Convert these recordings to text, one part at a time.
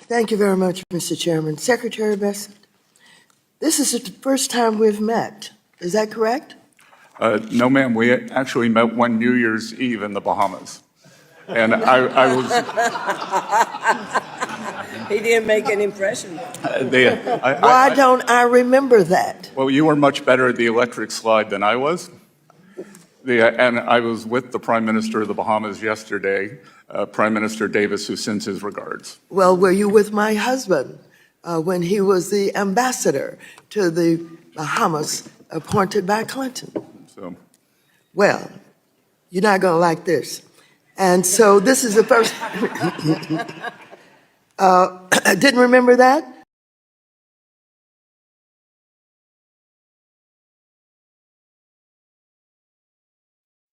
Thank you very much, Mr. Chairman. Secretary Bessent, this is the first time we've met. Is that correct? No, ma'am. We actually met one New Year's Eve in the Bahamas. And I was... He didn't make an impression. Why don't I remember that? Well, you were much better at the electric slide than I was. And I was with the Prime Minister of the Bahamas yesterday, Prime Minister Davis, who sends his regards. Well, were you with my husband when he was the ambassador to the Bahamas appointed by Clinton? So Well, you're not going to like this. And so this is the first. I didn't remember that.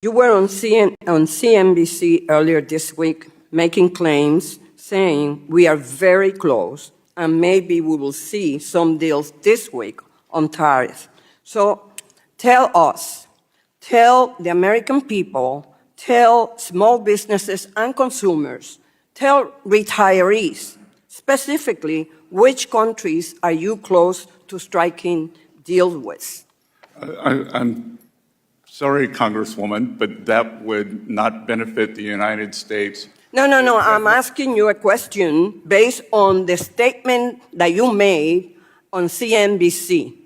You were on CNBC earlier this week making claims saying we are very close and maybe we will see some deals this week on tariffs. So tell us, tell the American people, tell small businesses and consumers, tell retirees, specifically which countries are you close to striking deals with? I'm sorry, Congresswoman, but that would not benefit the United States. No, I'm asking you a question based on the statement that you made on CNBC.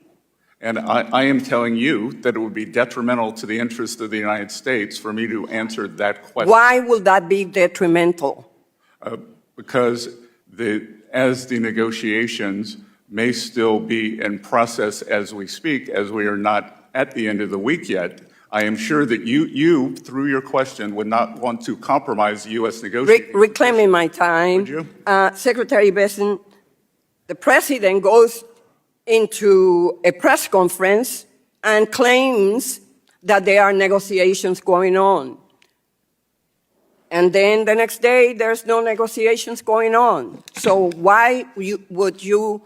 And I am telling you that it would be detrimental to the interest of the United States for me to answer that question. Why will that be detrimental? Because as the negotiations may still be in process as we speak, as we are not at the end of the week yet, I am sure that you, through your question, would not want to compromise the U.S. negotiating. Reclaiming my time. Would you? Secretary Besson, the president goes into a press conference and claims that there are negotiations going on. And then the next day, there's no negotiations going on. So why would you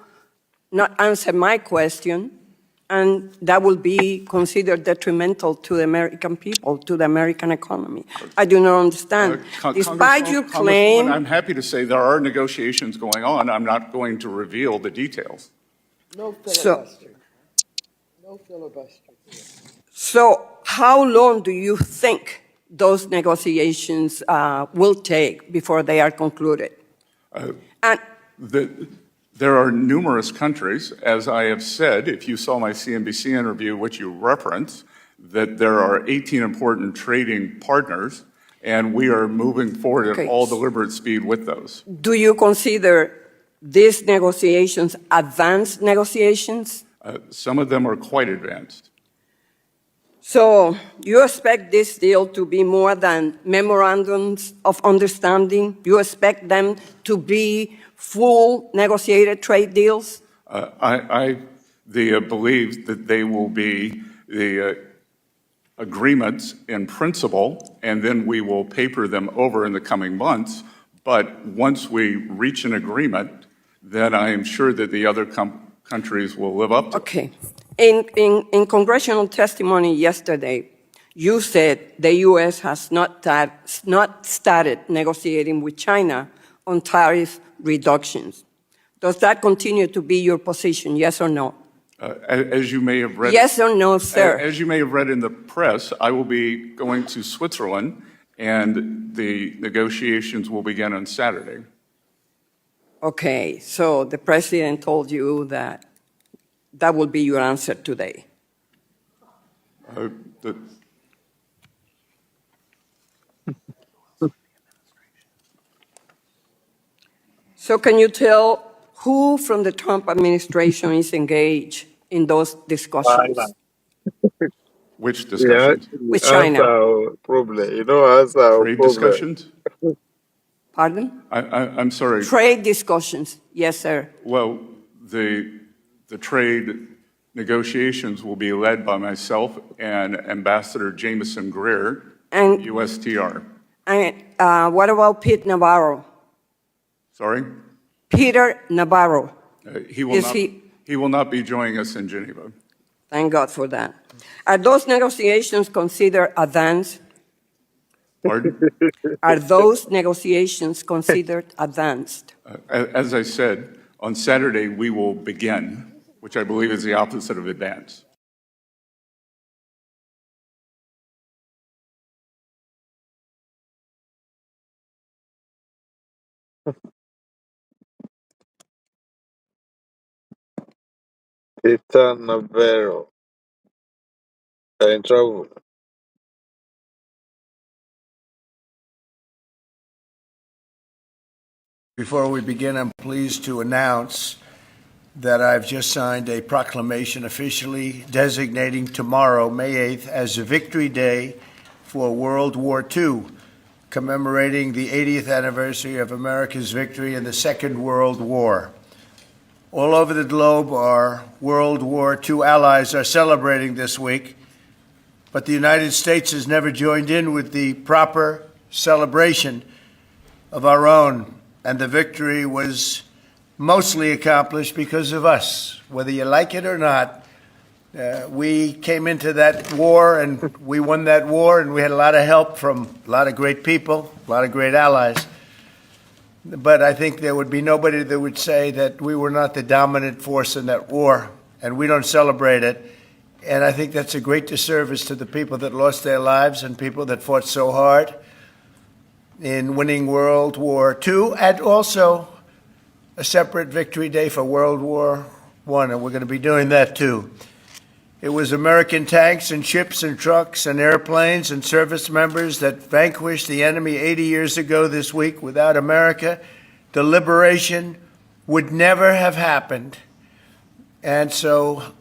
not answer my question? And that will be considered detrimental to the American people, to the American economy. I do not understand. Despite your claim, I'm happy to say there are negotiations going on. I'm not going to reveal the details. No filibuster. No filibuster. So how long do you think those negotiations will take before they are concluded? And There are numerous countries, as I have said, if you saw my CNBC interview, which you referenced, that there are 18 important trading partners, and we are moving forward at all deliberate speed with those. do you consider these negotiations advanced negotiations? Some of them are quite advanced. So you expect this deal to be more than memorandums of understanding? You expect them to be full negotiated trade deals? I believe that they will be the agreements in principle, and then we will paper them over in the coming months. But once we reach an agreement, then I am sure that the other countries will live up to it. Okay. In congressional testimony yesterday, you said the U.S. has not started negotiating with China on tariff reductions. Does that continue to be your position, yes or no? As you may have read, Yes or no, sir? As you may have read in the press, I will be going to Switzerland, and the negotiations will begin on Saturday. Okay, so the president told you that that will be your answer today. So can you tell who from the Trump administration is engaged in those discussions? Which Yeah, discussions? With that's China. our problem. That's our Trade problem. discussions? Pardon? I'm sorry. Trade discussions, yes, sir. Well, the trade negotiations will be led by myself and Ambassador Jameson Greer, And, USTR. and what about Pete Navarro? Sorry? Peter Navarro. He will not be joining us in Geneva. Thank God for that. Are those negotiations considered advanced? Pardon? Are those negotiations considered advanced? As I said, on Saturday we will begin, which I believe is the opposite of advance. Peter Navarro. You're in trouble. Before we begin, I'm pleased to announce that I've just signed a proclamation officially designating tomorrow, May 8th, as a Victory Day for World War II, commemorating the 80th anniversary of America's victory in the Second World War. All over the globe, our World War II allies are celebrating this week, but the United States has never joined in with the proper celebration of our own, and the victory was mostly accomplished because of us. Whether you like it or not, we came into that war and we won that war, and we had a lot of help from a lot of great people, a lot of great allies. But I think there would be nobody that would say that we were not the dominant force in that war, and we don't celebrate it. And I think that's a great disservice to the people that lost their lives and people that fought so hard in winning World War II, and also a separate Victory Day for World War I, and we're going to be doing that too. It was American tanks and ships and trucks and airplanes and service members that vanquished the enemy 80 years ago this week. Without America, the liberation would never have happened. And so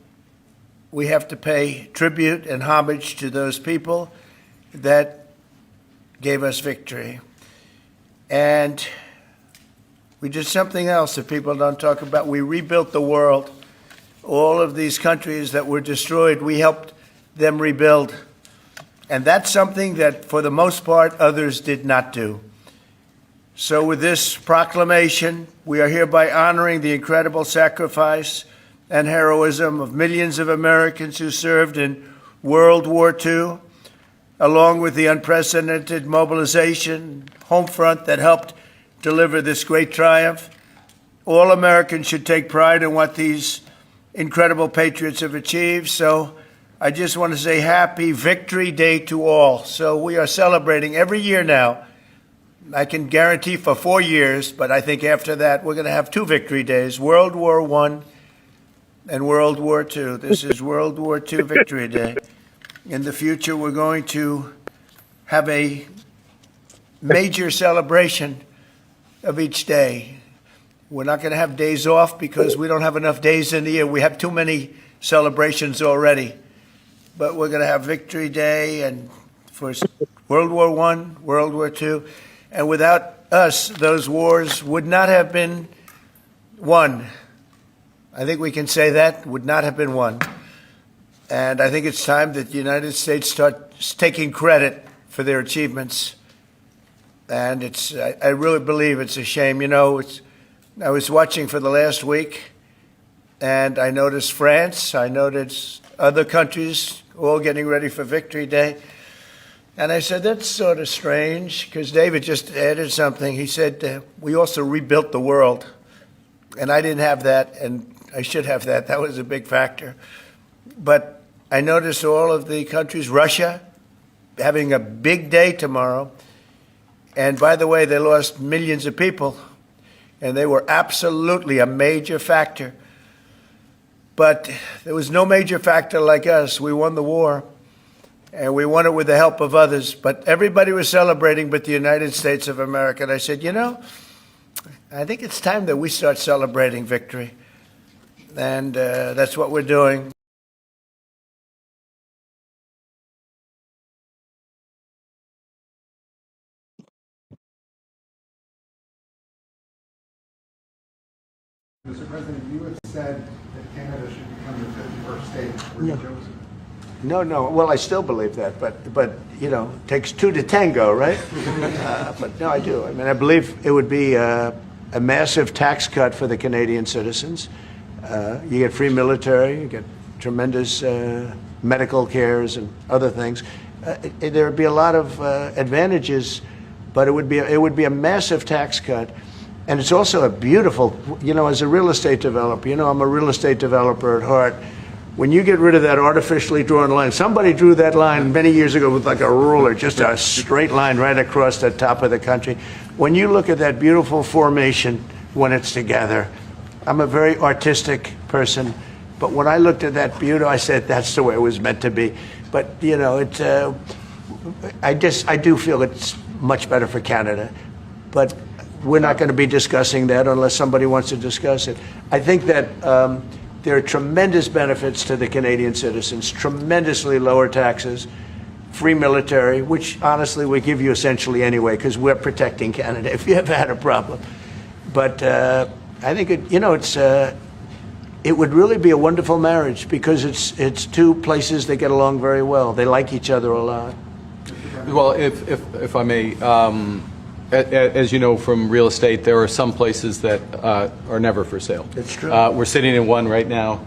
we have to pay tribute and homage to those people that gave us victory. And we did something else that people don't talk about. We rebuilt the world. All of these countries that were destroyed, we helped them rebuild. And that's something that, for the most part, others did not do. So with this proclamation, we are hereby honoring the incredible sacrifice and heroism of millions of Americans who served in World War II, along with the unprecedented mobilization, home front that helped deliver this great triumph. All Americans should take pride in what these incredible patriots have achieved. So I just want to say happy Victory Day to all. So we are celebrating every year now. I can guarantee for 4 years, but I think after that we're going to have 2 Victory Days, World War I and World War II. This is World War II Victory Day. In the future, we're going to have a major celebration of each day. We're not going to have days off because we don't have enough days in the year. We have too many celebrations already. But we're going to have Victory Day and for World War I, World War II. And without us, those wars would not have been won. I think we can say that, would not have been won. And I think it's time that the United States starts taking credit for their achievements. And I really believe it's a shame. You know, I was watching for the last week, and I noticed France, I noticed other countries all getting ready for Victory Day. And I said, that's sort of strange, because David just added something. He said, we also rebuilt the world. And I didn't have that, and I should have that. That was a big factor. But I noticed all of the countries, Russia, having a big day tomorrow. And by the way, they lost millions of people, and they were absolutely a major factor. But there was no major factor like us. We won the war, and we won it with the help of others. But everybody was celebrating but the United States of America. And I said, you know, I think it's time that we start celebrating victory. And that's what we're doing. Mr. President, you have said that Canada should become the 51st state. Were you chosen? No. Well, I still believe that, but you know, it takes 2 to tango, right? But no, I do. I mean, I believe it would be a massive tax cut for the Canadian citizens. You get free military, you get tremendous medical cares and other things. There would be a lot of advantages, but it would be a massive tax cut. And it's also a beautiful, you know, as a real estate developer, you know, I'm a real estate developer at heart. When you get rid of that artificially drawn line, somebody drew that line many years ago with like a ruler, just a straight line right across the top of the country. When you look at that beautiful formation when it's together, I'm a very artistic person, but when I looked at that beauty, I said, that's the way it was meant to be. But, you know, I do feel it's much better for Canada. But we're not going to be discussing that unless somebody wants to discuss it. I think that there are tremendous benefits to the Canadian citizens, tremendously lower taxes, free military, which honestly we give you essentially anyway because we're protecting Canada if you ever had a problem. But I think it would really be a wonderful marriage because it's two places that get along very well. They like each other a lot. Well, if I may, as you know from real estate, there are some places that are never for sale. That's true. We're sitting in one right now,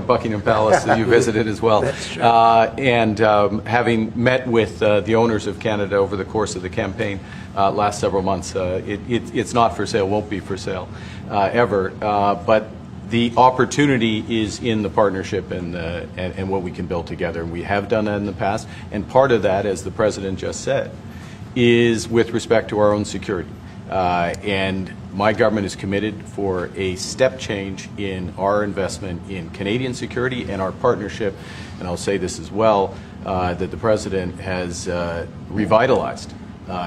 Buckingham Palace that you visited as well. That's true. And having met with the owners of Canada over the course of the campaign last several months, it's not for sale, won't be for sale ever. But the opportunity is in the partnership and what we can build together. And we have done that in the past. And part of that, as the President just said, is with respect to our own security. And my government is committed for a step change in our investment in Canadian security and our partnership. And I'll say this as well, that the President has revitalized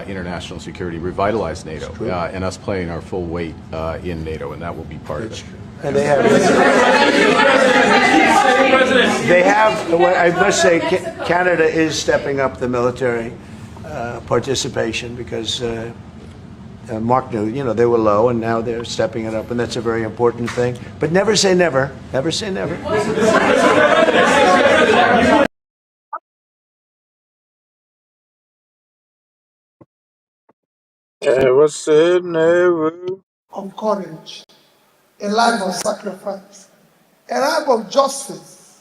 international security, revitalized NATO, and us playing our full weight in NATO, and that will be part of it. And they have, I must say, Canada is stepping up the military participation because Mark knew, they were low and now they're stepping it up, and that's a very important thing. But never say never. Never say never. Never say never. Of courage, a life of sacrifice, a life of justice,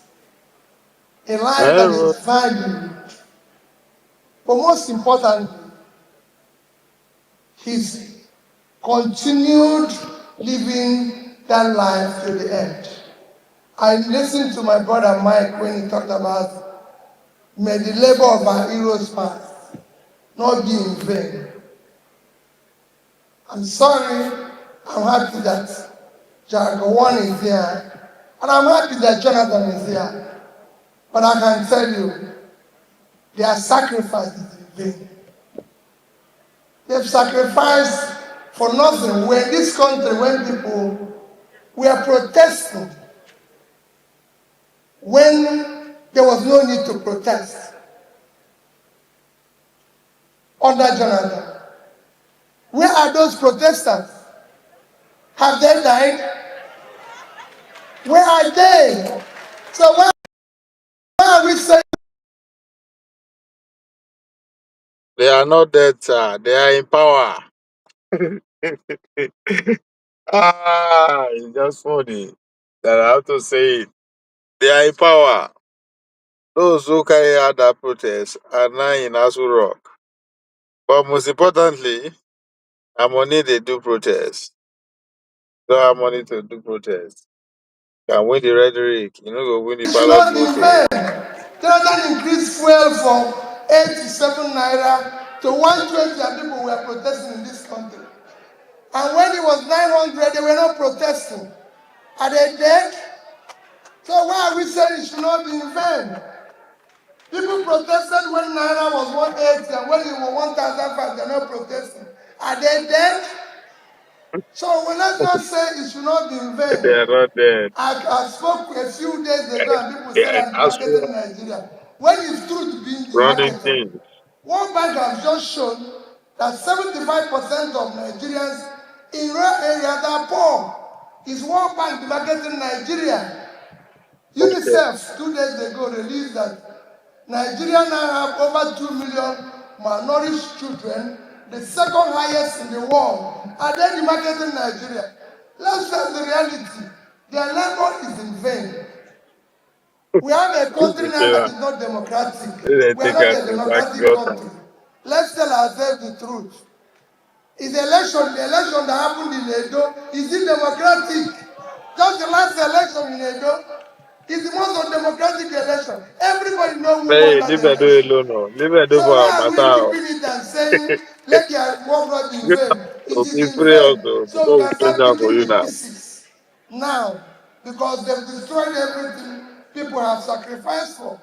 a life that is valued. But most importantly, his continued living that life to the end. I listened to my brother Mike when he talked about, may the labor of our heroes past not be in vain. I'm sorry, I'm happy that Jagawan is here, and I'm happy that Jonathan is here. But I can tell you, their sacrifice is in vain. They've sacrificed for nothing. When this country, when people were protesting, when there was no need to protest, under Jonathan, where are those protesters? Have they died? Where are they? So why are we saying They are not dead, sir. They are in power. It's just funny that I have to say it. They are in power. Those who carry out that protest are now in Asu Rock. But most importantly, our money they do protest. Don't have money to do protest. Can win the rhetoric. You know, go win the it should ballot not be vote. vain? Jonathan increased fuel from 87 naira to 120, and people were protesting in this country. And when it was 900, they were not protesting. Are they dead? So why are we saying it should not be in vain? People protested when naira was 180, and when it was 1,005, they're not protesting. Are they dead? So let's not say it should not be in They vain. are not dead. I spoke a few days ago, and people They said are in I'm Asu marketing Rock Nigeria. When it's truth being running marketed, things. World Bank has just shown that 75% of Nigerians in rural areas are poor. Is World Bank marketing Nigeria? Okay. UNICEF 2 days ago released that Nigeria now have over 2 million malnourished children, the second highest in the world. Are they marketing Nigeria? Let's face the reality. Their labor is in vain. We have a country now that is not democratic. They We are take not us a to back democratic gutter. country. Let's tell ourselves the truth. Is the election that happened in Edo, is it democratic? Just the last election in Edo is the most undemocratic election. Everybody knows who won Hey, that leave Edo election. alone. No. Leave Edo So for our why are we matter. keeping it and saying, let your work not be in vain? It So is be in free vain. also So we before we can change start that for thinking you in now. pieces now, because they've destroyed everything people have sacrificed for.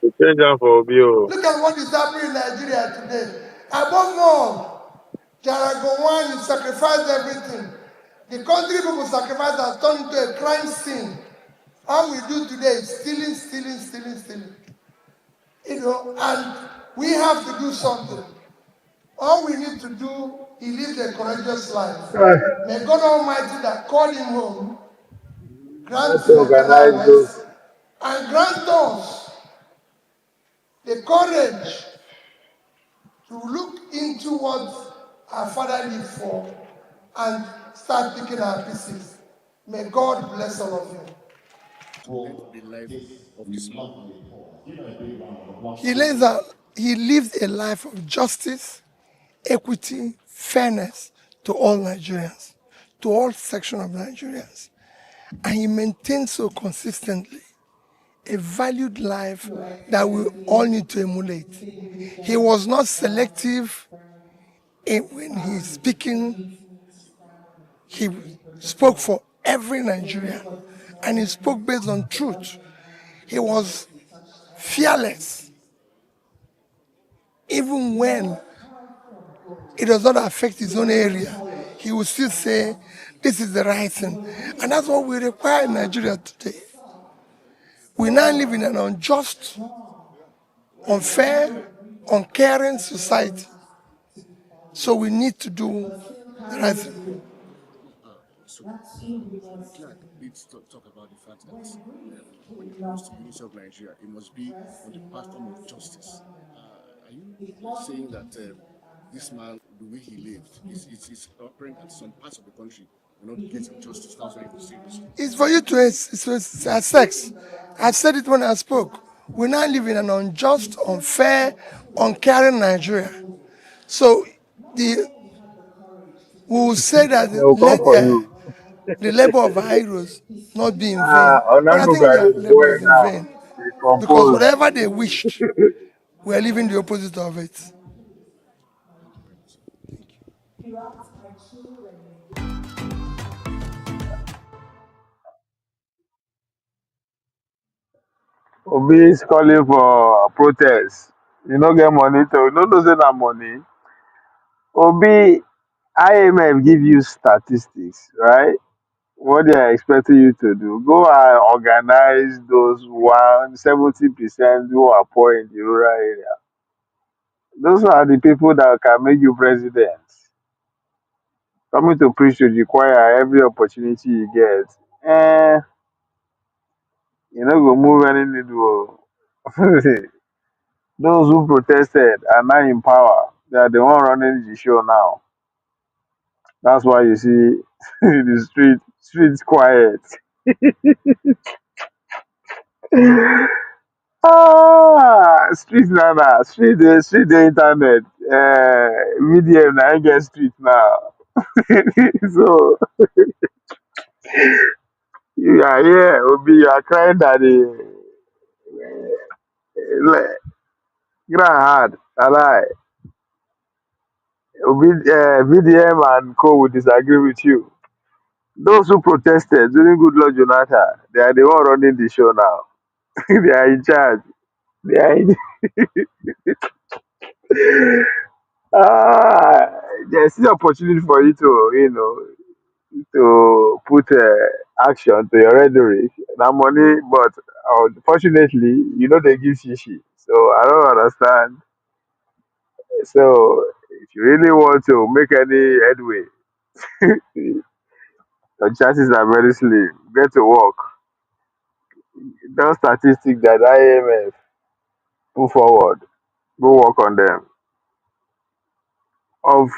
We change that for Obio. Look at what is happening in Nigeria today. Above all, Jaragowan, you sacrificed everything. The country people sacrificed has turned into a crime scene. All we do today is stealing, stealing, stealing, stealing. You know, and we have to do something. All we need to do, he lived a courageous life. May God Almighty that called him home grant Let's him eternal organize those. rest and grant us the courage to look into what our father lived for and start picking our pieces. May God bless all of you. He lived a life of justice, equity, fairness to all Nigerians, to all sections of Nigerians. And he maintained so consistently a valued life that we all need to emulate. He was not selective when he's speaking. He spoke for every Nigerian, and he spoke based on truth. He was fearless, even when it does not affect his own area. He will still say, this is the right thing. And that's what we require in Nigeria today. We now live in an unjust, unfair, uncaring society. So we need to do the right thing. It's for you to assess. I said it when I spoke. We now live in an unjust, unfair, uncaring Nigeria. So we will say that They will come let for you. the labor of our heroes not be in vain. But I think Onanuga their is labor is going in now. vain. They Because compose. whatever they wished, we are living the opposite of it. Obi is calling for protest. You no get money to, you no know say na money. Obi, IMF give you statistics, right? What they are expecting you to do. Go and organize those 170% who are poor in the rural area. Those are the people that can make you president. Coming to preach to the choir every opportunity you get. You know go move any needle. Those who protested are now in power. They are the one running the show now. That's why you see the streets quiet. Street nana, street the internet. Medium na I get street now. So you are here, Obi, you are crying that the grand hard, I lie. Obi, VDM and Co will disagree with you. Those who protested during Goodluck Jonathan, they are the one running the show now. They are in charge. They are in, ah, there's still opportunity for you to, to put action to your rhetoric. Now money, but unfortunately, they give shishi. So I don't understand. So if you really want to make any headway, your chances are very slim. Get to work. Those statistics that IMF put forward, go work on them. Of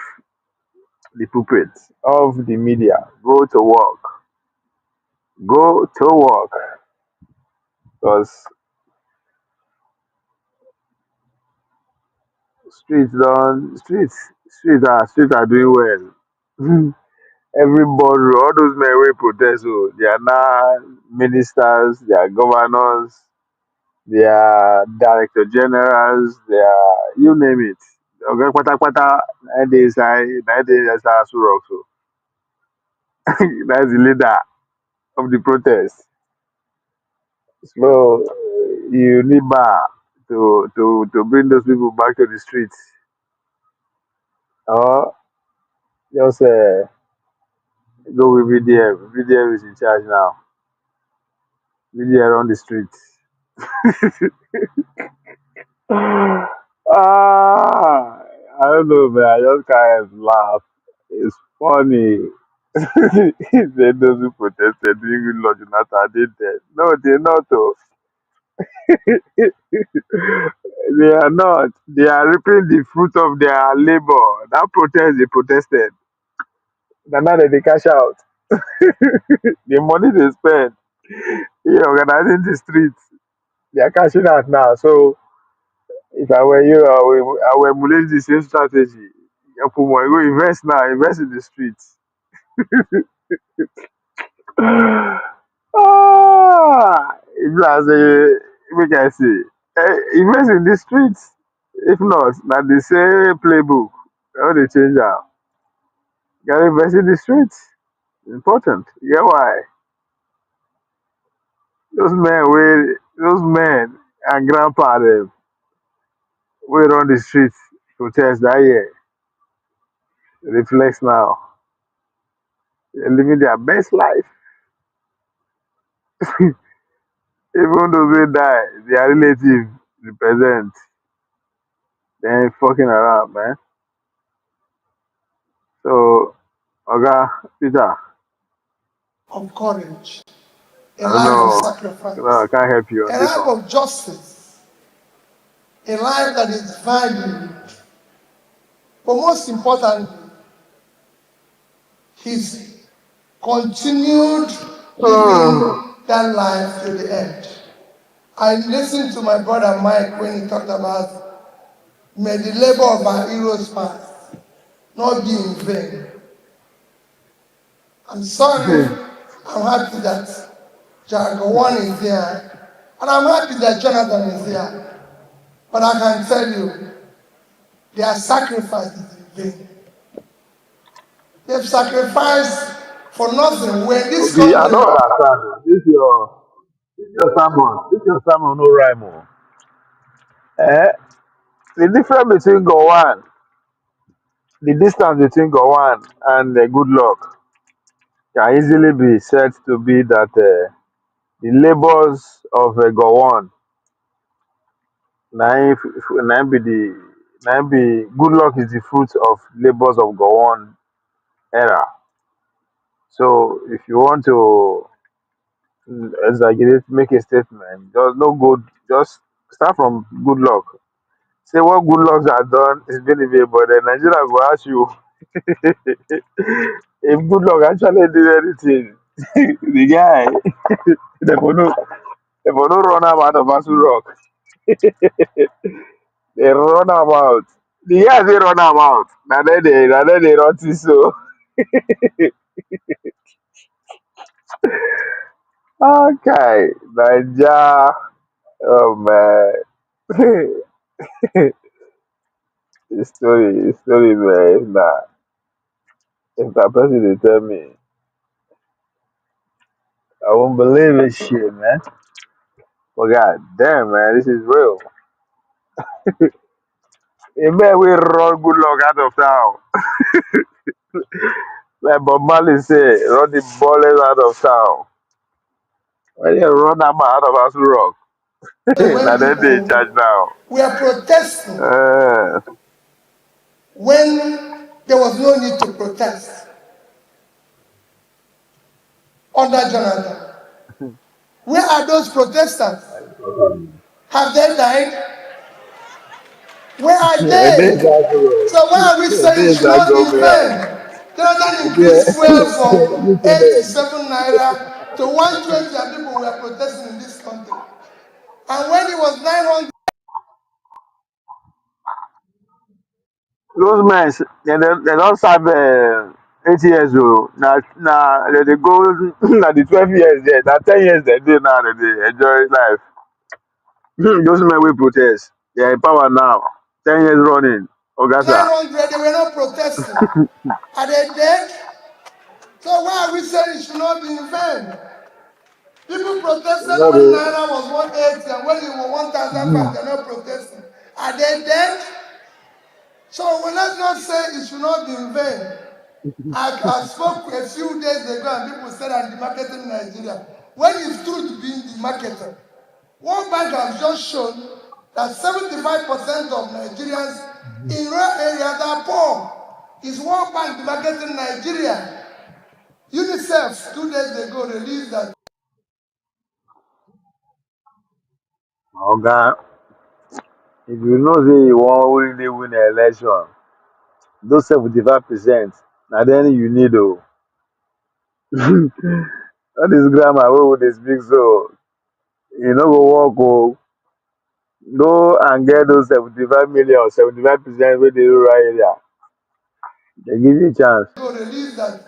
the pulpit, of the media, go to work. Go to work. Because streets are doing well. Everybody, all those men wey protest, they are now ministers, they are governors, they are director generals, they are, you name it. Oga kpatakpata, 9 days I, 9 days I Surok, so that's the leader of the protest. So you need bar to bring those people back to the streets. Just go with VDM. VDM is in charge now. VDM on the streets. Ah, I don't know, man. I just can't laugh. It's funny. He said those who protested during Goodluck Jonathan did that. No, they're not. Oh. They are not. They are reaping the fruit of their labor. That protest they protested. Now they cash out. The money they spend, organizing the streets, they are cashing out now. So if I were you, I will emulate the same strategy. You put money, go invest now, invest in the streets. If that's a, we can see, invest in the streets. If not, now the same playbook. How they change out. Gotta invest in the streets. Important. Yeah, why? Those men and grandpa them, we run the streets protest that year. Reflex now. They're living their best life. Even those who die, their relative represent. They ain't fucking around, man. So, Oga, Peter, of courage, a I don't life of know. I sacrifice, can't help you a on this life one. of justice, a life that is valued. But most importantly, his continued living that life to the end. I listened to my brother Mike when he talked about, may the labor of our heroes past not be in vain. I'm sorry, I'm happy that Jagawan is here, and I'm happy that Jonathan is here. But I can tell you, their sacrifice is in vain. They've sacrificed for nothing. When this Obi, I country, don't understand. This your sermon. This your sermon, no rhyme. Oh. Eh? The difference between Gowan, the distance between Gowan and Goodluck can easily be said to be that the labors of Gowon, na be the na be good luck is the fruit of labors of Gowon era. So if you want to exaggerate, make a statement, just no good, just start from good luck. Say what good lucks are done is been a but then Nigeria will ask you if good luck actually did anything. The guy, they will no, they will no run am out of Asu Rock. They run am out. The guys they run am out. Na then they run this so. Okay, Naija. Oh man, the story, man. If that person they tell me, I won't believe this shit, man. But god damn, man, this is real. A man will run good luck out of town. Like Bob Marley say, run the ballers out of town. When you run that man out of Asu Rock, when now then they in charge people now. were protesting Uh, when there was no need to protest under Jonathan. Where are those protesters? Have they died? Where are and then they? Asu Rock. So why are we And saying it then should that not be in government. vain? Jonathan increased fuel from You say that. 87 naira to 120 and people were protesting in this country. And when it was 900, Those men, they don't serve 8 years old. Now they go now the 12 years there. Now 10 years they do now they enjoy life. Those men will protest. They are in power now. 10 years running. Ogasa. 900, they were not protesting. Are they dead? So why are we saying it should not be in vain? People You protested know when the Naira was 180 and when it was 1,005, they're not protesting. Are they dead? So well, let's not say it should not be in vain. I spoke a few days ago and people said I'm demarketing Nigeria. When it's true to be demarketed, World Bank has just shown that 75% of Nigerians in rural areas are poor. Is World Bank demarketing Nigeria? UNICEF 2 days ago released that Oga, if you know say you wan really win an election, those 75%, na then you need o. All this grammar wey we dey speak so, e no go work o. Go and get those 75 million, 75% wey dey rural area. They give you a chance. released that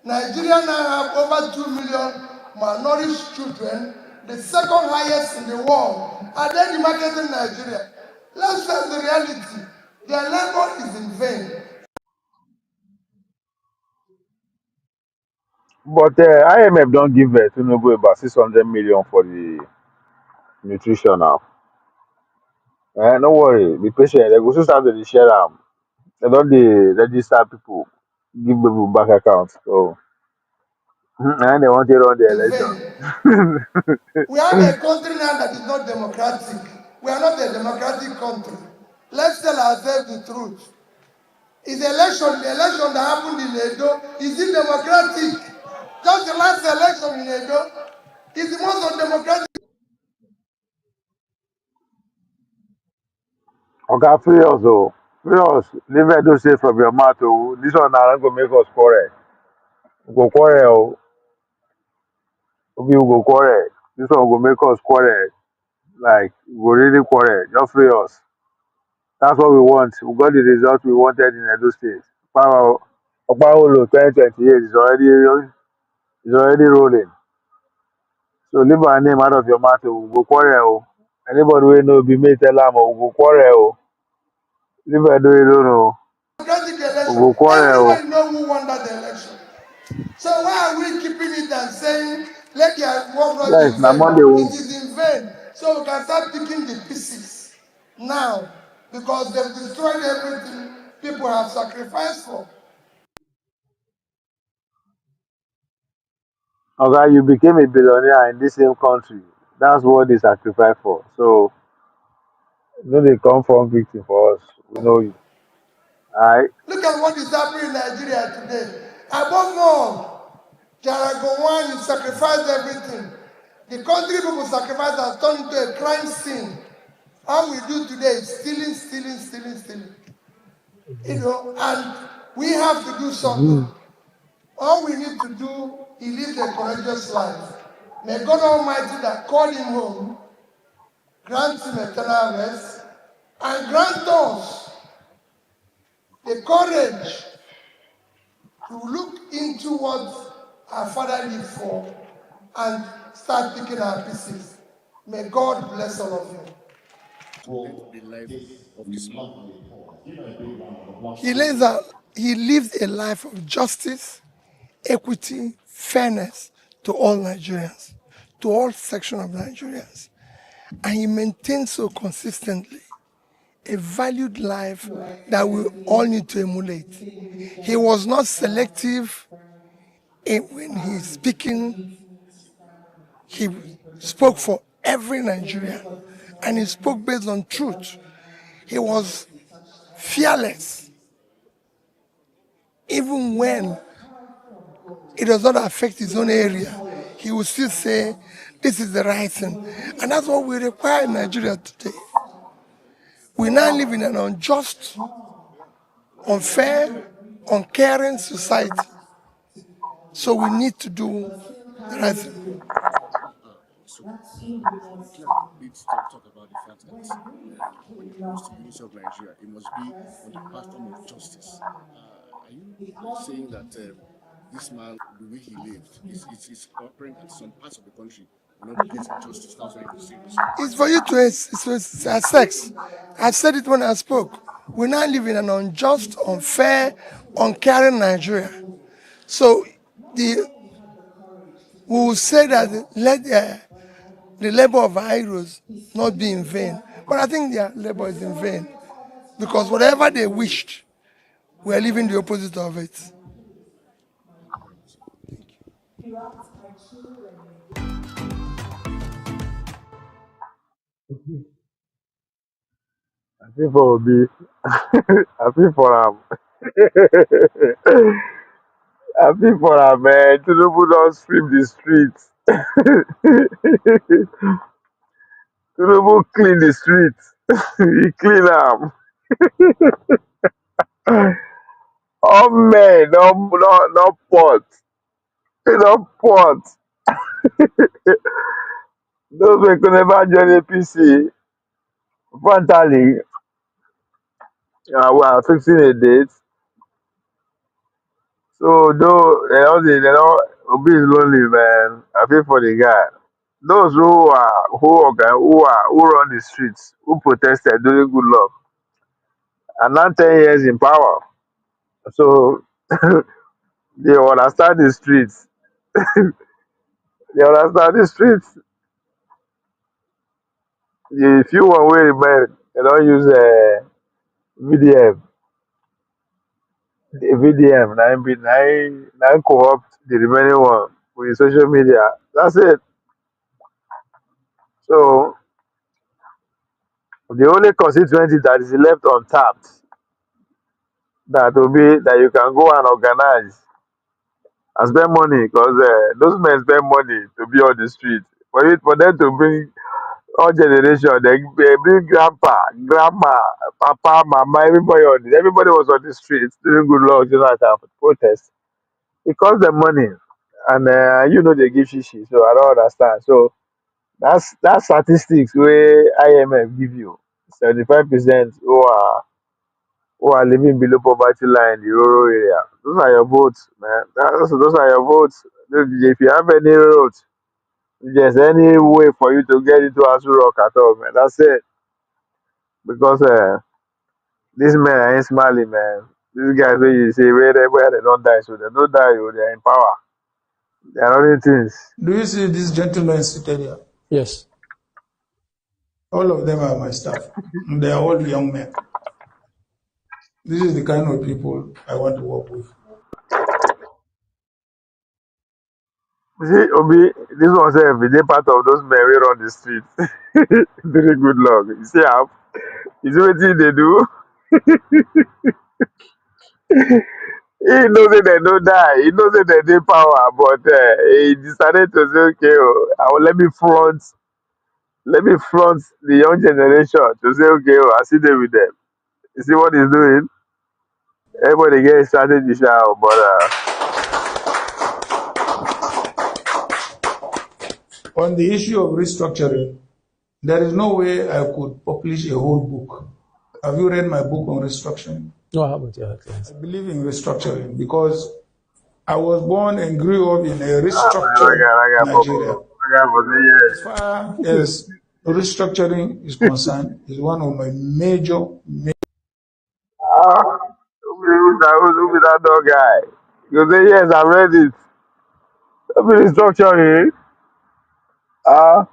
Nigeria now have over 2 million malnourished children, the second highest in the world. Are they demarketing Nigeria? Let's face the reality. Their labor is in vain. But IMF don give Tinubu about 600 million for the nutrition now. No worry, be patient. They go still start to dey share am. They don dey register people, give people bank account. So and they want to run the In election. vain. We have a country now that is not democratic. We are not a democratic country. Let's tell ourselves the truth. Is the election that happened in Edo, is it democratic? Just the last election in Edo is the most undemocratic. Oga, free us o. Free us. Leave Edo State from your mouth o. This one na go make us quarrel. We go quarrel o. We go quarrel. This one go make us quarrel. Like, we go really quarrel. Just free us. That's what we want. We got the result we wanted in Edo State. Power Opawolo 2028 is already rolling. So leave our name out of your mouth. We go quarrel. O. Anybody wey know be me tell am we go quarrel. O. Leave Edo alone. O. Democratic We election. go quarrel. O. Everybody know who won that election. So why are we keeping it and saying, let their work not be Yes, in na vain? Monday. It is in vain. So we can start picking the pieces now because they've destroyed everything people have sacrificed for. Oga, you became a billionaire in this same country. That's what they sacrifice for. So no dey come from victim for us. We know you. Alright. Look at what is happening in Nigeria today. Above all, Jaragowan sacrificed everything. The country people sacrificed has turned into a crime scene. All we do today is stealing, stealing, stealing, stealing. And we have to do something. All we need to do is live a courageous life. May God Almighty that called him home grant him eternal rest and grant us the courage to look into what our Father lived for and start picking our pieces. May God bless all of you. He lived a life of justice, equity, fairness to all Nigerians, to all sections of Nigerians. And he maintained so consistently a valued life that we all need to emulate. He was not selective when he's speaking. He spoke for every Nigerian, and he spoke based on truth. He was fearless, even when it does not affect his own area. He will still say, this is the right thing. And that's what we require in Nigeria today. We now live in an unjust, unfair, uncaring society. So we need to do the right thing. It's for you to assess. I said it when I spoke. We now live in an unjust, unfair, uncaring Nigeria. So we will say that let the labor of our heroes not be in vain. But I think their labor is in vain. Because whatever they wished, we are living the opposite of it. People will be happy for him. Happy for him, man. Tinubu don't sweep the streets. Tinubu clean the streets. He clean them. Oh man, no pot. No pot. Those who could never join APC, frontally, we are fixing a date. So though Obi is lonely, man. I feel for the guy. Those who run the streets, who protested during good luck, and now 10 years in power. So they understand the streets. They understand the streets. If you want to remain, they don't use VDM. The VDM, nine co-opt the remaining one with social media. That's it. So the only constituency that is left untapped that will be that you can go and organize and spend money because those men spend money to be on the street. For them to bring all generation, they bring grandpa, grandma, papa, mama, everybody on it. Everybody was on the streets doing good luck, protest. It costs them money. And they give shishi, so I don't understand. So that's statistics where IMF give you 75% who are living below poverty line in the rural area. Those are your votes, man. Those are your votes. If you have any roads, if there's any way for you to get into Asu Rock at all, man, that's it. Because these men ain't smiling, man. These guys where you say where they don't die, so they don't die, they're in power. They are running things. Do you see these gentlemen seated here? Yes. All of them are my staff. They are all young men. This is the kind of people I want to work with. You see, Obi, this one say they part of those men we run the street. Very good luck. You see how you see what they do? He knows that they don't die. He knows that they need power, but he decided to say, okay, let me front the young generation to say, okay, I see them with them. You see what he's doing? Everybody gets strategy, but On the issue of restructuring, there is no way I could publish a whole book. Have you read my book on restructuring? No, I haven't yet. Yes. I believe in restructuring because I was born and grew up in a man, restructured Nigeria. As yes. far as restructuring is concerned, is one of my major. Who be that dog guy? You say yes, I read it. Don't be restructuring. I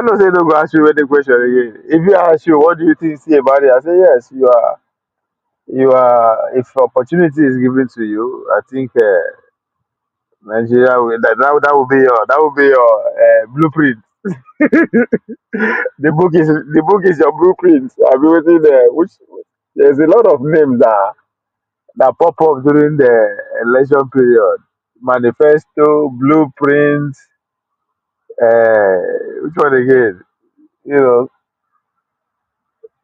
don't say don't go ask you any question again. If you ask you, what do you think see about it? I say yes, you are. If opportunity is given to you, I think Nigeria that will be your blueprint. The book is your blueprint. I've been waiting there. Which there's a lot of names that pop up during the election period. Manifesto, blueprint, which one again? You know,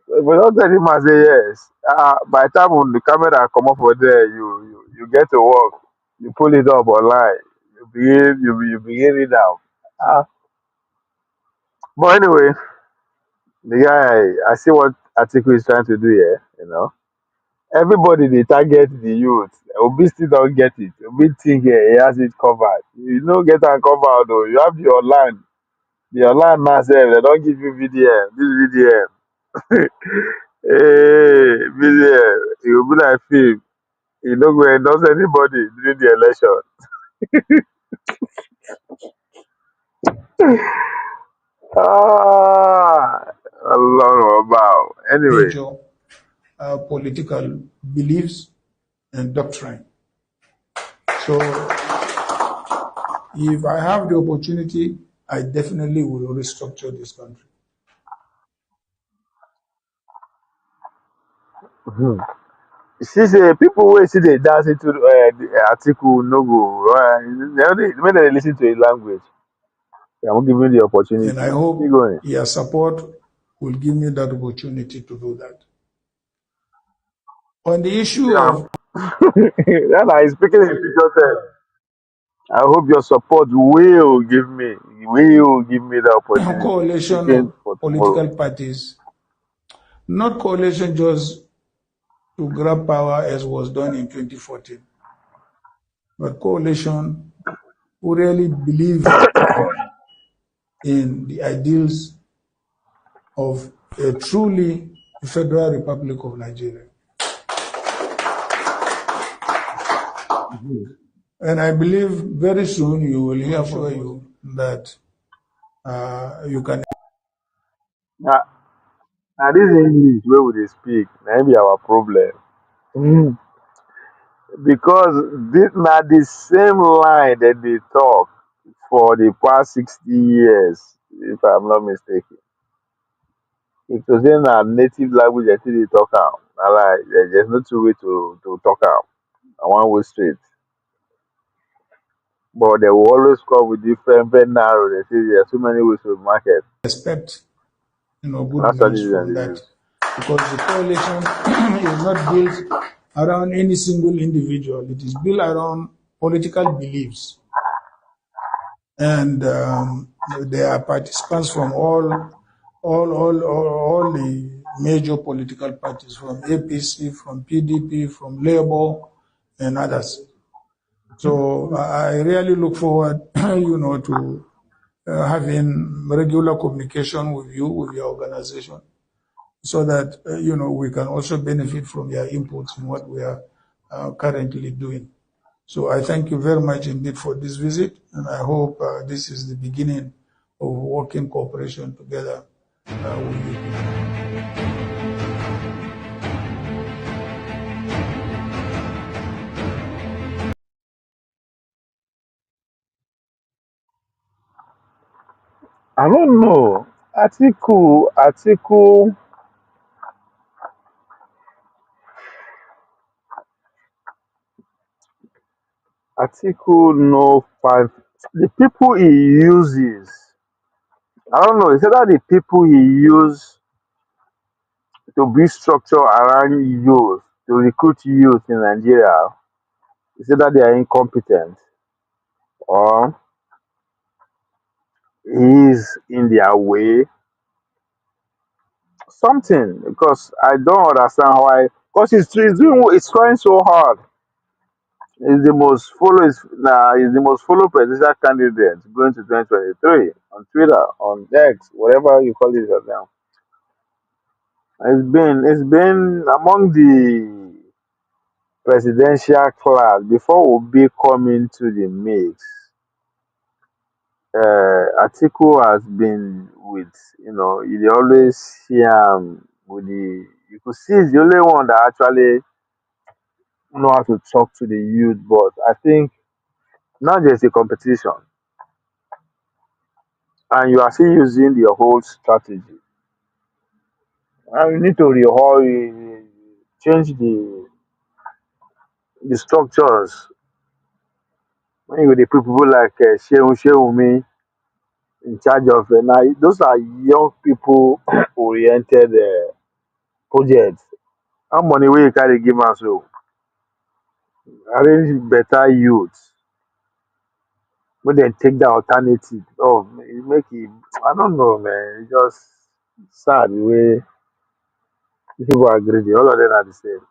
but not tell him I say yes. By the time when the camera come up for there, you get to work. You pull it up online. You begin it down. Uh, but anyway, the guy, I see what article is trying to do here. Everybody they target the youth. Obi still don't get it. Obi think he has it covered. You don't get it covered though. You have your land. Your land now sef, they don't give you VDM. This VDM. Hey, VDM. E go be like film. E no go endorse anybody during the election. Ah, Ọlọ́run ọba o. Anyway, Major political beliefs and doctrine. So If I have the opportunity, I definitely will restructure this country. See, say people wey see dey dance into the article no go. When they listen to his language, I'm giving the opportunity. And I Keep hope going. your support will give me that opportunity to do that. On the issue Yeah. of Then I speaking in future tense. I hope your support will give me the opportunity. coalition Speaking of for tomorrow. political parties, not coalition just to grab power as was done in 2014, but coalition who really believe in the ideals of a truly Federal Republic of Nigeria. And I believe very soon you will hear from you that you can. Now, now this English where would they speak? Maybe our problem. Because this na the same line that they talk for the past 60 years, if I'm not mistaken. If to say na native language I still dey talk am, na like there's no two way to talk am. Na one way straight. But they will always come with different very narrow. They say there are so many ways to market. Expect good That's what news it is and from it that is. because the coalition is not built around any single individual. It is built around political beliefs, and there are participants from all the major political parties, from APC, from PDP, from Labour, and others. So I really look forward, to having regular communication with you, with your organization, so that we can also benefit from your inputs in what we are currently doing. So I thank you very much indeed for this visit, and I hope this is the beginning of working cooperation together with you. I don't know. Article no five. The people he uses, I don't know. Is it that the people he use to build structure around youth, to recruit youth in Nigeria, is it that they are incompetent or he is in their way? Something because I don't understand why. Because it's trying so hard. He's the most followed presidential candidate going to 2023 on Twitter, on X, whatever you call it now. It's been among the presidential class before Obi come into the mix. Atiku has been with, you dey always see him with you could see he's the only one that actually know how to talk to the youth. But I think now there's a competition and you are still using your whole strategy. And you need to change the structures. When you dey put people like Shehu in charge of now, those are young people oriented projects. How money wey you carry give am so? Arrange better youth. When they take the alternative. Oh, it make it. I don't know, man. It's just sad the way people are greedy. All of them are the same.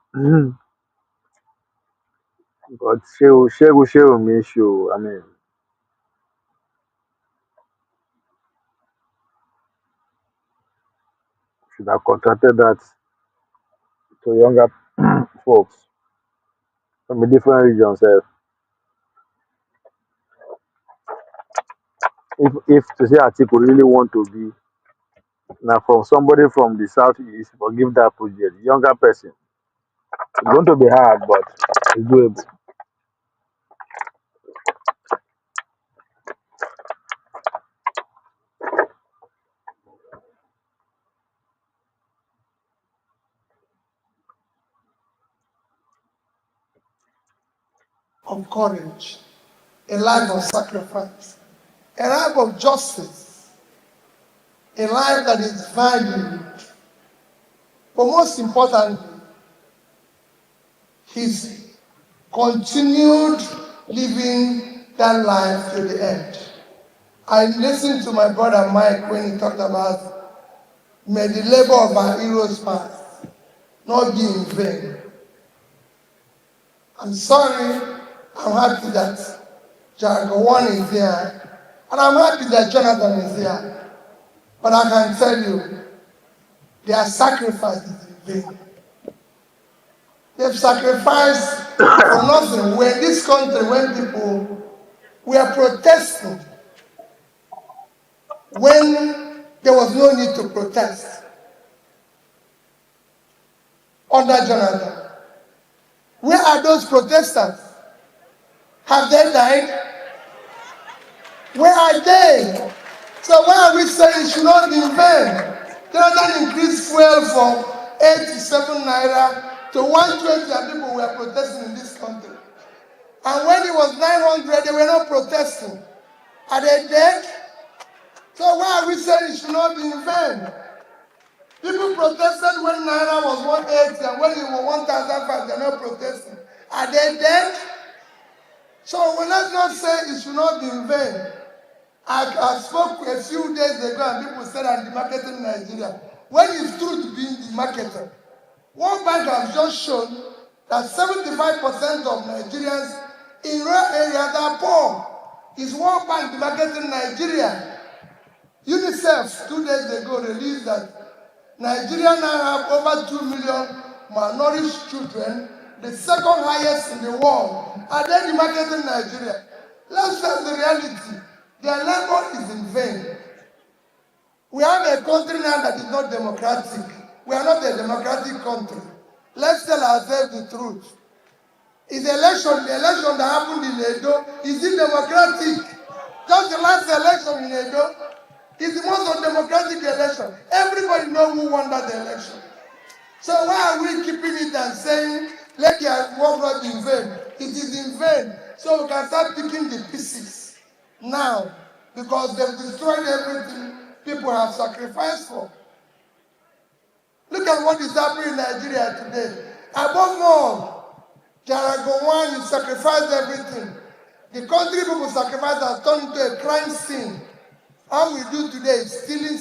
But Shehu me show. I mean, should have contracted that to younger folks from a different regions. If to say Atiku really want to be now from somebody from the southeast, but give that project younger person, it's going to be hard, but it's doable. of courage, a life of sacrifice, a life of justice, a life that is valued. But most importantly, his continued living that life to the end. I listened to my brother Mike when he talked about, may the labor of our heroes past not be in vain. I'm sorry, I'm happy that Jagawan is here, and I'm happy that Jonathan is here. But I can tell you, their sacrifice is in vain. They've sacrificed for nothing. We're in this country when people were protesting, when there was no need to protest under Jonathan. Where are those protesters? Have they died? Where are they? So why are we saying it should not be in vain? Jonathan increased fuel from 87 naira to 120, and people were protesting in this country. And when it was 900, they were not protesting. Are they dead? So why are we saying it should not be in vain? People protested when naira was 180, and when it was 1,005, they're not protesting. Are they dead? So let's not say it should not be in vain. I spoke a few days ago, and people said I'm demarketing Nigeria. When it's true to be demarketed, World Bank has just shown that 75% of Nigerians in rural areas are poor. Is World Bank demarketing Nigeria? UNICEF 2 days ago released that Nigeria now have over 2 million malnourished children, the second highest in the world. Are they demarketing Nigeria? Let's face the reality. Their labor is in vain. We have a country now that is not democratic. We are not a democratic country. Let's tell ourselves the truth. Is the election that happened in Edo, is it democratic? Just the last election in Edo is the most undemocratic election. Everybody knows who won that election. So why are we keeping it and saying, let your work not be in vain? It is in vain. So we can start picking the pieces now, because they've destroyed everything people have sacrificed for. Look at what is happening in Nigeria today. Above all, Jaragowan sacrificed everything. The country people sacrificed has turned into a crime scene. All we do today is stealing.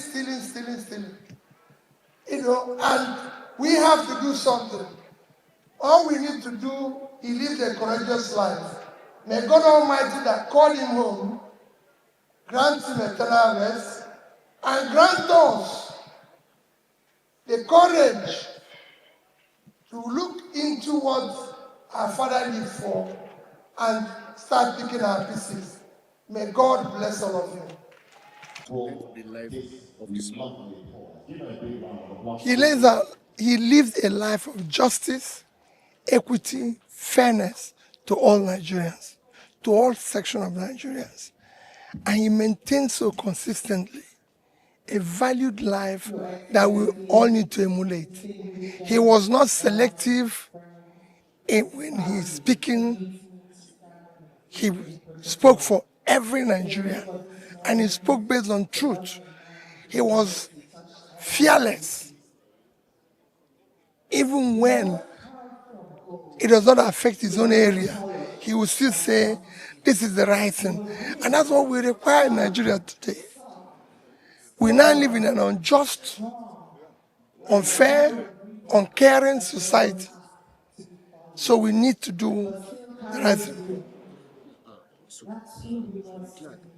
You know, and we have to do something. All we need to do is live a courageous life. May God Almighty that called him home grant him eternal rest and grant us the courage to look into what our Father lived for and start picking our pieces. May God bless all of you. He lived a life of justice, equity, fairness to all Nigerians, to all sections of Nigerians. And he maintained so consistently a valued life that we all need to emulate. He was not selective when he's speaking. He spoke for every Nigerian, and he spoke based on truth. He was fearless, even when it does not affect his own area. He will still say, this is the right thing. And that's what we require in Nigeria today. We now live in an unjust, unfair, uncaring society. So we need to do the right thing.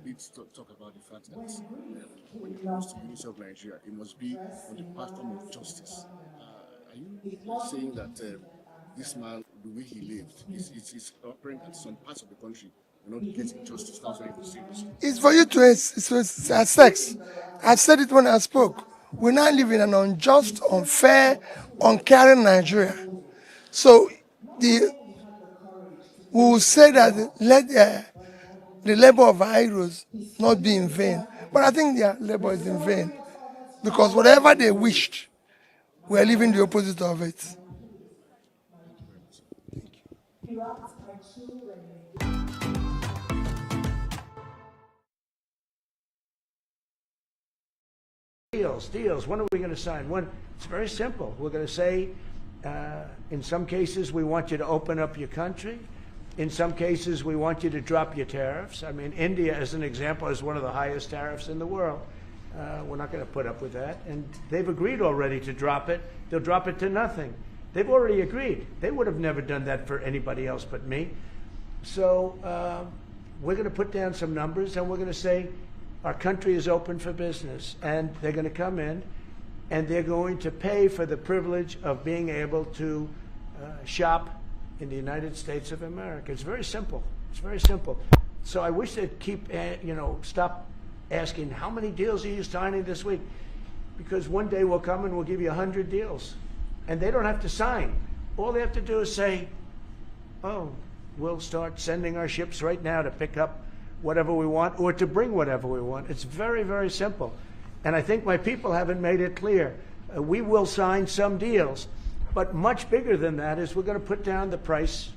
Let's talk about the fact that when it comes to unity of Nigeria, it must be on the platform of justice. Are you saying that this man, the way he lived, is operating at some parts of the country, you're not getting justice? That's what you say. It's for you to assess. I said it when I spoke. We now live in an unjust, unfair, uncaring Nigeria. So we will say that let the labor of our heroes not be in vain. But I think their labor is in vain, because whatever they wished, we are living the opposite of it. Deals. When are we going to sign? When? It's very simple. We're going to say, in some cases, we want you to open up your country. In some cases, we want you to drop your tariffs. I mean, India, as an example, has one of the highest tariffs in the world. We're not going to put up with that. And they've agreed already to drop it. They'll drop it to nothing. They've already agreed. They would have never done that for anybody else but me. So we're going to put down some numbers, and we're going to say our country is open for business. And they're going to come in, and they're going to pay for the privilege of being able to shop in the United States of America. It's very simple. It's very simple. So I wish they'd keep, stop asking, how many deals are you signing this week? Because one day we'll come and we'll give you 100 deals. And they don't have to sign. All they have to do is say, oh, we'll start sending our ships right now to pick up whatever we want or to bring whatever we want. It's very, very simple. And I think my people haven't made it clear. We will sign some deals, but much bigger than that is we're going to put down the price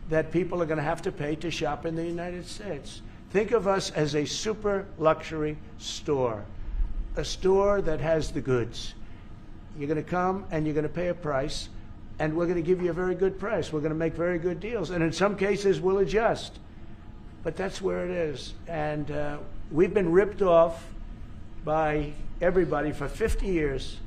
that people are going to have to pay to shop in the United States. Think of us as a super luxury store, a store that has the goods. You're going to come and you're going to pay a price, and we're going to give you a very good price. We're going to make very good deals, and in some cases we'll adjust. But that's where it is. And we've been ripped off by everybody for 50 years,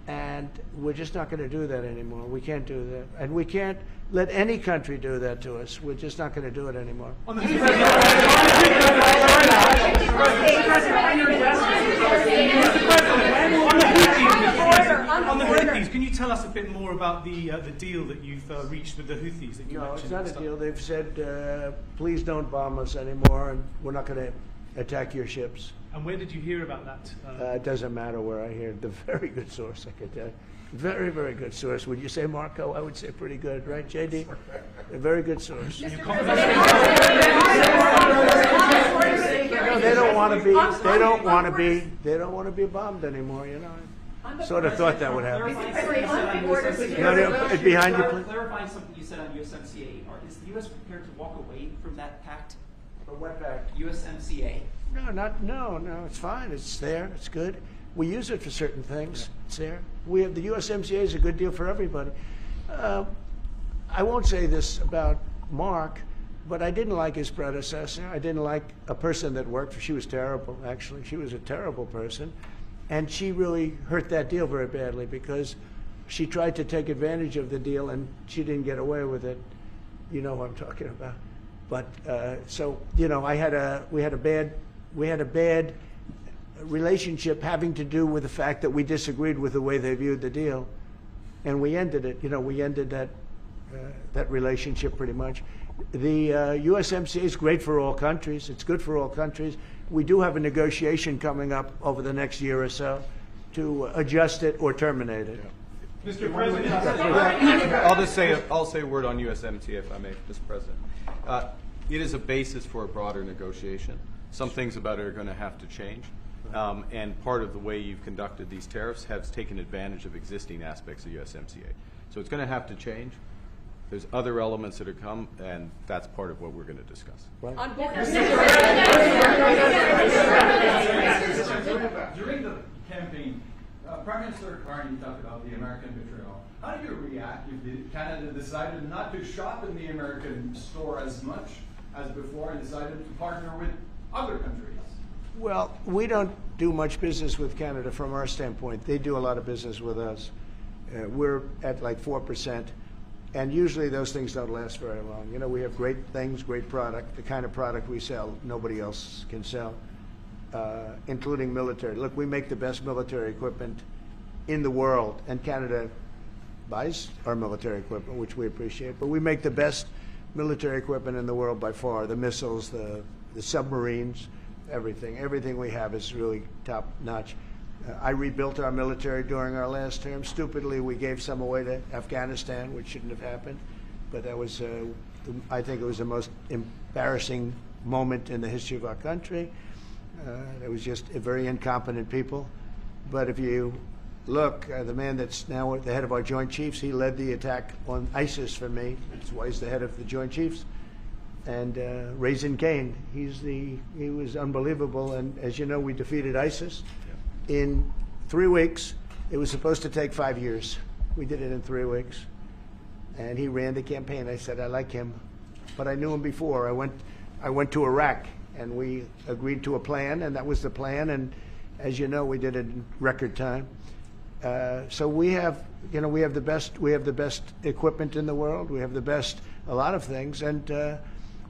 and we're just not going to do that anymore. We can't do that. And we can't let any country do that to us. We're just not going to do it anymore. On the Houthis, can you tell us a bit more about the deal that you've reached with the Houthis that you mentioned? No, it's not a deal. They've said, please don't bomb us anymore, and we're not going to attack your ships. And where did you hear about that? It doesn't matter where I hear it. The very good source, I could tell you. Very, very good source. Would you say Marco? I would say pretty good, right, JD? A very good source. No, they don't want to be. They don't want to be. They don't want to be bombed anymore. You know. Sort of thought that would happen. Behind you, please. Clarifying something you said on USMCA. Is the U.S. prepared to walk away from that pact? From what pact? USMCA. No. It's fine. It's there. It's good. We use it for certain things. It's there. We have the USMCA is a good deal for everybody. I won't say this about Mark, but I didn't like his predecessor. I didn't like a person that worked for. She was terrible. Actually, she was a terrible person, and she really hurt that deal very badly because she tried to take advantage of the deal and she didn't get away with it. You know what I'm talking about. But so we had a bad relationship having to do with the fact that we disagreed with the way they viewed the deal, and we ended it. We ended that relationship pretty much. The USMCA is great for all countries. It's good for all countries. We do have a negotiation coming up over the next year or so to adjust it or terminate it. Mr. President, I'll say a word on USMCA if I may, Mr. President. It is a basis for a broader negotiation. Some things about it are going to have to change. And part of the way you've conducted these tariffs has taken advantage of existing aspects of USMCA. So it's going to have to change. There's other elements that are come, and that's part of what we're going to discuss. Right. During the campaign, Prime Minister Carney talked about the American betrayal. How do you react if Canada decided not to shop in the American store as much as before and decided to partner with other countries? Well, we don't do much business with Canada from our standpoint. They do a lot of business with us. We're at like 4%, and usually those things don't last very long. We have great things, great product. The kind of product we sell, nobody else can sell, including military. Look, we make the best military equipment in the world, and Canada buys our military equipment, which we appreciate. But we make the best military equipment in the world by far. The missiles, the submarines, everything we have is really top notch. I rebuilt our military during our last term. Stupidly, we gave some away to Afghanistan, which shouldn't have happened. But that was, I think it was the most embarrassing moment in the history of our country. It was just very incompetent people. But if you look, the man that's now the head of our Joint Chiefs, he led the attack on ISIS for me. That's why he's the head of the Joint Chiefs. And Raisin Kane, he was unbelievable. And as you know, we defeated ISIS in 3 weeks. It was supposed to take 5 years. We did it in 3 weeks. And he ran the campaign. I said, I like him. But I knew him before. I went to Iraq, and we agreed to a plan, and that was the plan. And as you know, we did it in record time. So we have the best equipment in the world. We have the best, a lot of things.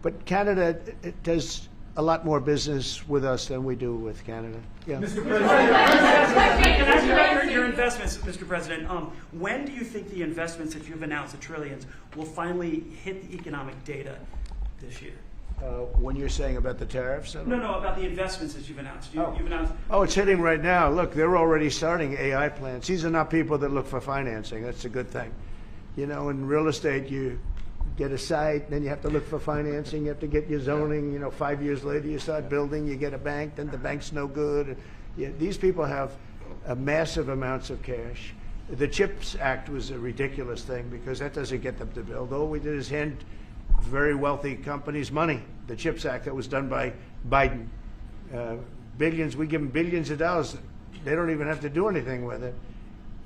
But Canada does a lot more business with us than we do with Canada. Yeah. Mr. President, can I ask you about your investments, Mr. President? When do you think the investments that you've announced, the trillions, will finally hit the economic data this year? When you're saying about the tariffs? No, about the investments that you've announced. You've announced. Oh, it's hitting right now. Look, they're already starting AI plants. These are not people that look for financing. That's a good thing. You know, in real estate, you get a site, then you have to look for financing, you have to get your zoning, 5 years later you start building, you get a bank, then the bank's no good. These people have massive amounts of cash. The CHIPS Act was a ridiculous thing because that doesn't get them to build. All we did is hand very wealthy companies money. The CHIPS Act that was done by Biden. Billions, we give them billions of dollars. They don't even have to do anything with it.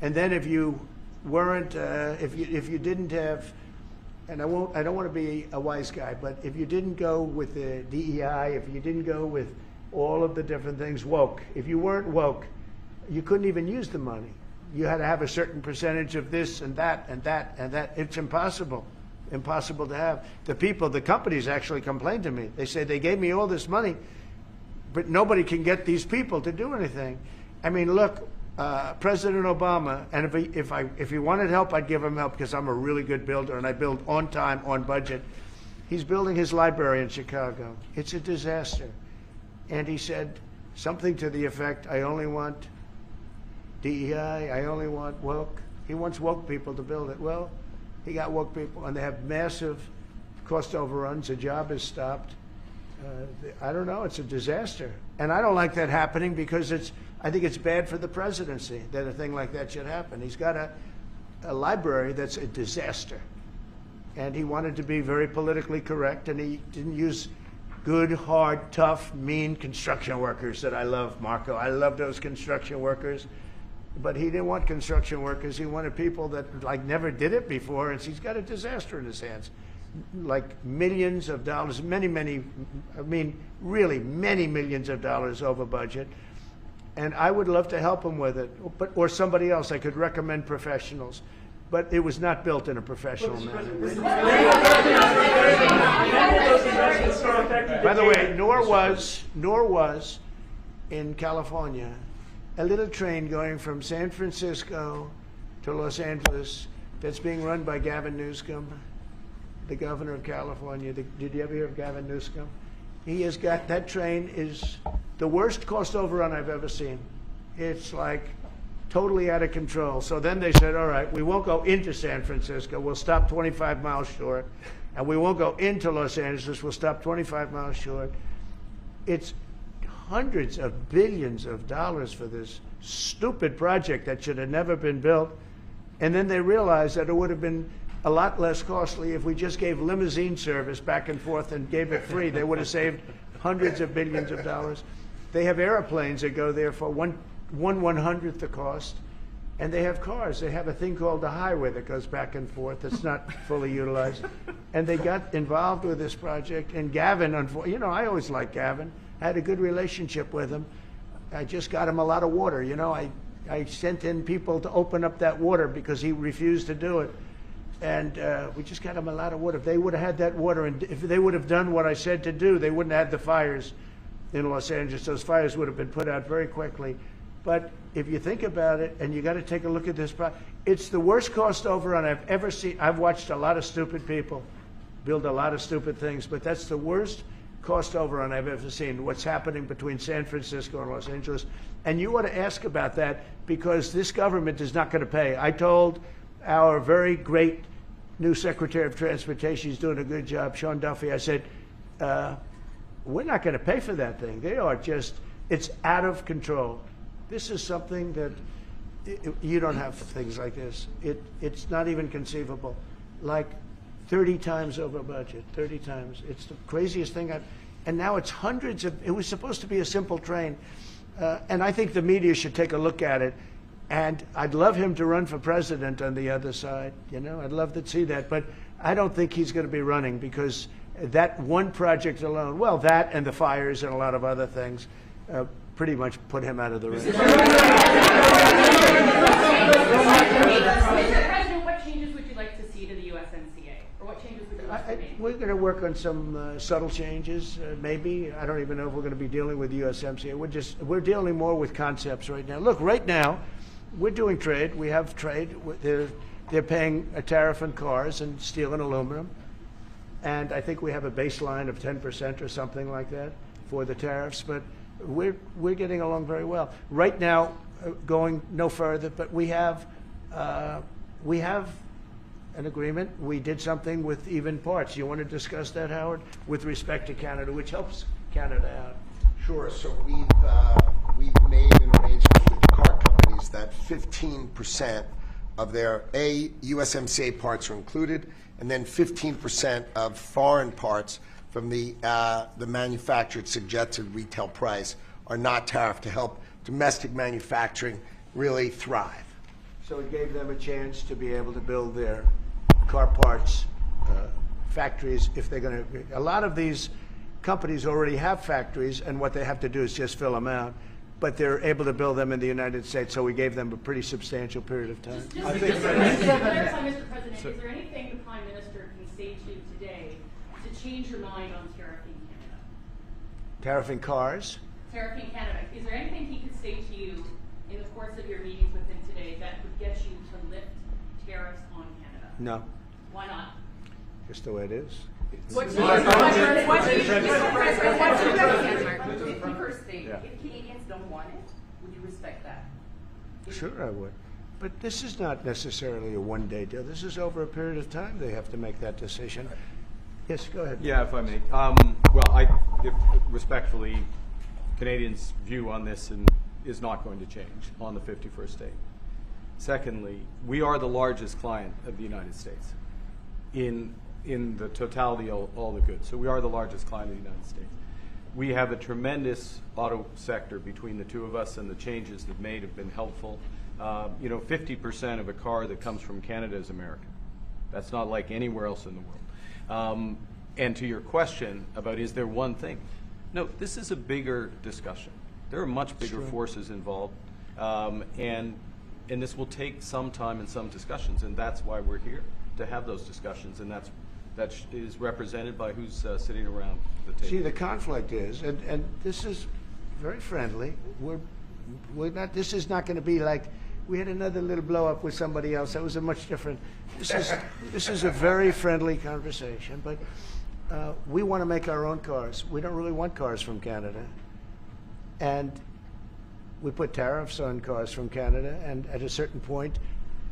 And then if you weren't, if you didn't have, and I don't want to be a wise guy, but if you didn't go with the DEI, if you didn't go with all of the different things woke, if you weren't woke, you couldn't even use the money. You had to have a certain percentage of this and that and that and that. It's impossible to have. The companies actually complained to me. They say they gave me all this money, but nobody can get these people to do anything. I mean, look, President Obama, and if he wanted help, I'd give him help because I'm a really good builder and I build on time, on budget. He's building his library in Chicago. It's a disaster. And he said something to the effect, I only want DEI, I only want woke. He wants woke people to build it. Well, he got woke people, and they have massive cost overruns. The job is stopped. I don't know. It's a disaster. And I don't like that happening because I think it's bad for the presidency that a thing like that should happen. He's got a library that's a disaster. And he wanted to be very politically correct, and he didn't use good, hard, tough, mean construction workers that I love, Marco. I love those construction workers. But he didn't want construction workers. He wanted people that never did it before, and he's got a disaster in his hands. Like millions of dollars, really many millions of dollars over budget. And I would love to help him with it, or somebody else. I could recommend professionals. But it was not built in a professional manner. By the way, nor was in California a little train going from San Francisco to Los Angeles that's being run by Gavin Newsom, the governor of California. Did you ever hear of Gavin Newsom? He has got, that train is the worst cost overrun I've ever seen. It's like totally out of control. So then they said, all right, we won't go into San Francisco. We'll stop 25 miles short. And we won't go into Los Angeles. We'll stop 25 miles short. It's hundreds of billions of dollars for this stupid project that should have never been built. And then they realized that it would have been a lot less costly if we just gave limousine service back and forth and gave it free. They would have saved hundreds of billions of dollars. They have airplanes that go there for one 1/100th the cost, and they have cars. They have a thing called the highway that goes back and forth that's not fully utilized. And they got involved with this project. And Gavin, I always liked Gavin. I had a good relationship with him. I just got him a lot of water. I sent in people to open up that water because he refused to do it. And we just got him a lot of water. If they would have had that water, and if they would have done what I said to do, they wouldn't have had the fires in Los Angeles. Those fires would have been put out very quickly. But if you think about it, and you got to take a look at this, it's the worst cost overrun I've ever seen. I've watched a lot of stupid people build a lot of stupid things, but that's the worst cost overrun I've ever seen, what's happening between San Francisco and Los Angeles. And you ought to ask about that because this government is not going to pay. I told our very great new Secretary of Transportation, he's doing a good job, Sean Duffy, I said, we're not going to pay for that thing. They are just, it's out of control. This is something that you don't have things like this. It's not even conceivable. Like 30 times over budget, 30 times. It's the craziest thing and now it's hundreds of, it was supposed to be a simple train. And I think the media should take a look at it. And I'd love him to run for president on the other side. You know, I'd love to see that. But I don't think he's going to be running because that one project alone, well, that and the fires and a lot of other things, pretty much put him out of the race. Mr. President, what changes would you like to see to the USMCA? Or what changes would you like to make? We're going to work on some subtle changes, maybe. I don't even know if we're going to be dealing with the USMCA. We're dealing more with concepts right now. Look, right now, we're doing trade. We have trade. They're paying a tariff on cars and steel and aluminum. And I think we have a baseline of 10% or something like that for the tariffs. But we're getting along very well. Right now, going no further, but we have an agreement. We did something with even parts. You want to discuss that, Howard, with respect to Canada, which helps Canada out? Sure. So we've made an arrangement with the car companies that 15% of their USMCA parts are included, and then 15% of foreign parts from the manufactured suggested retail price are not tariffed to help domestic manufacturing really thrive. So it gave them a chance to be able to build their car parts factories if they're going to. A lot of these companies already have factories, and what they have to do is just fill them out. But they're able to build them in the United States, so we gave them a pretty substantial period of time. Just to clarify, Mr. President, is there anything the Prime Minister can say to you today to change your mind on tariffing Canada? Tariffing cars? Tariffing Canada. Is there anything he could say to you in the course of your meetings with him today that would get you to lift tariffs on Canada? No. Why not? Just the way it is. What's your first thing? If Canadians don't want it, would you respect that? Sure, I would. But this is not necessarily a one-day deal. This is over a period of time they have to make that decision. Yes, go ahead. Yeah, if I may. Respectfully, Canadians' view on this is not going to change on the 51st day. Secondly, we are the largest client of the United States in the totality of all the goods. So we are the largest client of the United States. We have a tremendous auto sector between the two of us, and the changes that made have been helpful. 50% of a car that comes from Canada is American. That's not like anywhere else in the world. And to your question about is there one thing? No, this is a bigger discussion. There are much bigger forces involved, and this will take some time and some discussions, and that's why we're here, to have those discussions, and that is represented by who's sitting around the table. See, the conflict is, and this is very friendly. We're not. This is not going to be like we had another little blow up with somebody else. That was a much different. This is a very friendly conversation, but we want to make our own cars. We don't really want cars from Canada, and we put tariffs on cars from Canada, and at a certain point,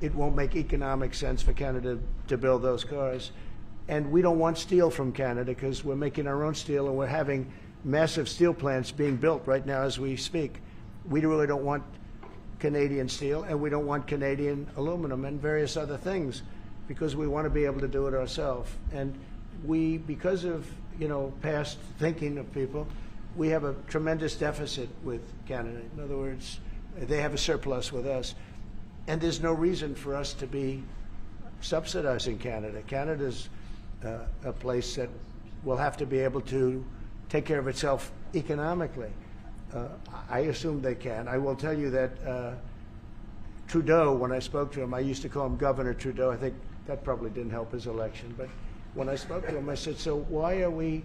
it won't make economic sense for Canada to build those cars. And we don't want steel from Canada because we're making our own steel, and we're having massive steel plants being built right now as we speak. We really don't want Canadian steel, and we don't want Canadian aluminum and various other things because we want to be able to do it ourselves. And we, because of past thinking of people, we have a tremendous deficit with Canada. In other words, they have a surplus with us. And there's no reason for us to be subsidizing Canada. Canada's a place that will have to be able to take care of itself economically. I assume they can. I will tell you that Trudeau, when I spoke to him, I used to call him Governor Trudeau. I think that probably didn't help his election. But when I spoke to him, I said, so why are we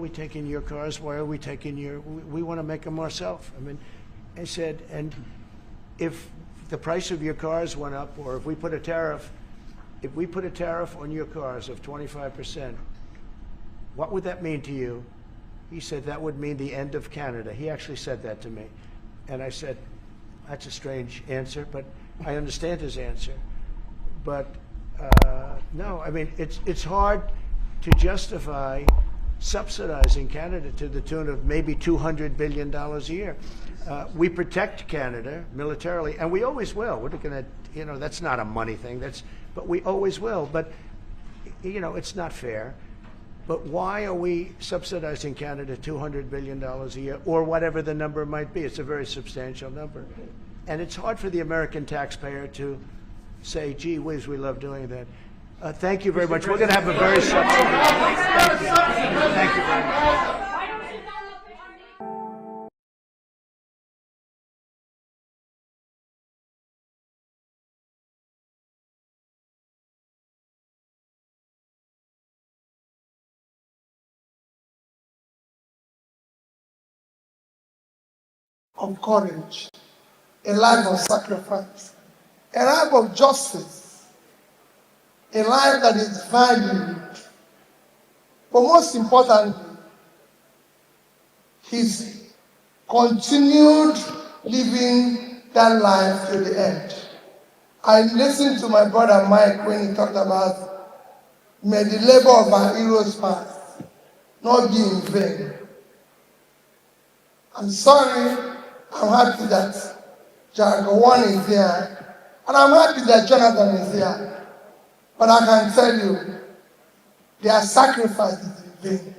taking your cars? Why are we taking we want to make them ourselves. I mean, I said, and if the price of your cars went up, or if we put a tariff on your cars of 25%, what would that mean to you? He said that would mean the end of Canada. He actually said that to me. And I said, that's a strange answer, but I understand his answer. But no, I mean, it's hard to justify subsidizing Canada to the tune of maybe $200 billion a year. We protect Canada militarily, and we always will. We're going to, that's not a money thing, but we always will. But, it's not fair. But why are we subsidizing Canada $200 billion a year, or whatever the number might be? It's a very substantial number. And it's hard for the American taxpayer to say, gee whiz, we love doing that. Thank you very much. We're going to have a very substantial. Thank you very much. Of courage, a life of sacrifice, a life of justice, a life that is valued. But most importantly, his continued living that life to the end. I listened to my brother Mike when he talked about, may the labor of our heroes past not be in vain. I'm sorry, I'm happy that Jagawan is here, and I'm happy that Jonathan is here. But I can tell you, their sacrifice is in vain.